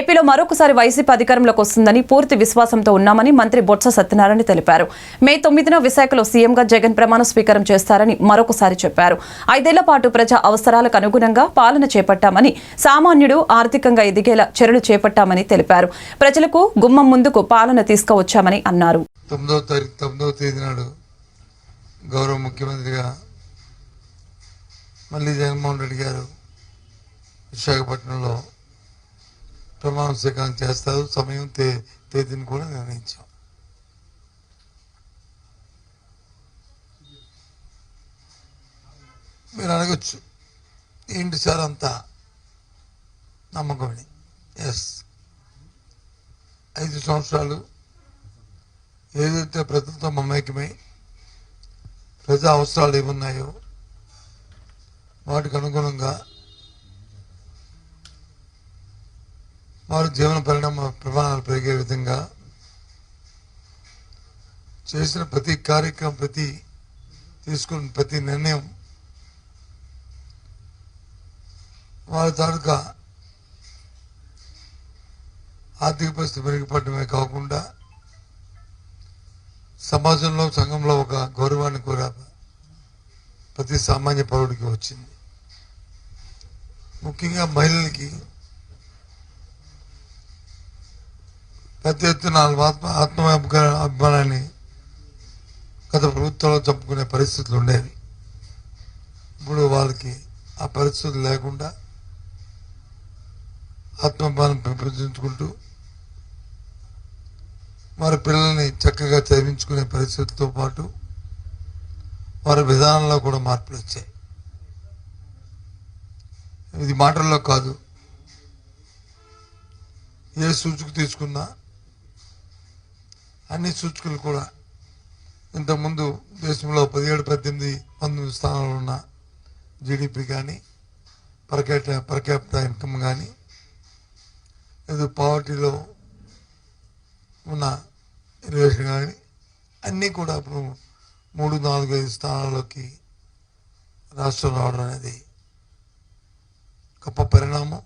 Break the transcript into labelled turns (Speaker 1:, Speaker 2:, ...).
Speaker 1: ఏపీలో మరొకసారి వైసీపీ అధికారంలోకి వస్తుందని పూర్తి విశ్వాసంతో ఉన్నామని మంత్రి బొత్స సత్యనారాయణ తెలిపారు. మే 9న విశాఖలో సీఎంగా జగన్ ప్రమాణ స్వీకారం చేస్తారని మరొకసారి చెప్పారు. 5 ఏళ్ల పాటు ప్రజా అవసరాలకు అనుగుణంగా పాలన చేపట్టామని, సామాన్యుడు ఆర్థికంగా ఎదిగేలా చర్యలు చేపట్టామని తెలిపారు. ప్రజలకు గుమ్మం ముందుకు పాలన తీసుకువచ్చామని అన్నారు.
Speaker 2: 9వ తేదీ నాడు గౌరవ ముఖ్యమంత్రిగా మళ్ళీ జగన్మోహన్ రెడ్డి గారు విశాఖపట్నంలో ప్రమాణ స్వీకారం చేస్తారు. సమయం తేదీని కూడా నిర్ణయించాం. మీరు అడగచ్చు, ఏంటి సార్ అంతా నమ్మకమని. ఎస్, 5 సంవత్సరాలు ఏదైతే ప్రజలతో మమేకమై ప్రజా అవసరాలు ఏమున్నాయో వాటికి అనుగుణంగా వారి జీవన ప్రమాణాలు పెరిగే విధంగా చేసిన ప్రతి కార్యక్రమం, తీసుకున్న ప్రతి నిర్ణయం వారి తాలూకా ఆర్థిక పరిస్థితి మెరుగుపడమే కాకుండా సమాజంలో, సంఘంలో ఒక గౌరవాన్ని కూడా ప్రతి సామాన్య పౌరుడికి వచ్చింది. ముఖ్యంగా మహిళలకి పెద్ద ఎత్తున అభిమానాన్ని గత ప్రభుత్వంలో చంపుకునే పరిస్థితులు ఉండేవి. ఇప్పుడు వాళ్ళకి ఆ పరిస్థితులు లేకుండా ఆత్మాభిమానం పెంపొందించుకుంటూ వారి పిల్లల్ని చక్కగా చదివించుకునే పరిస్థితులతో పాటు వారి విధానంలో కూడా మార్పులు వచ్చాయి. ఇది మాటల్లో కాదు, ఏ సూచిక తీసుకున్నా అన్ని సూచికలు కూడా ఇంతకుముందు దేశంలో 17, 18, 19 స్థానాలు ఉన్న జీడిపి కానీ, పర్ క్యాపిటల్ ఇన్కమ్ కానీ, ఏదో పావర్టీలో ఉన్న రిలేషన్ కానీ అన్నీ కూడా ఇప్పుడు 3, 4, 5 స్థానాల్లోకి రాష్ట్రం రావడం అనేది గొప్ప పరిణామం.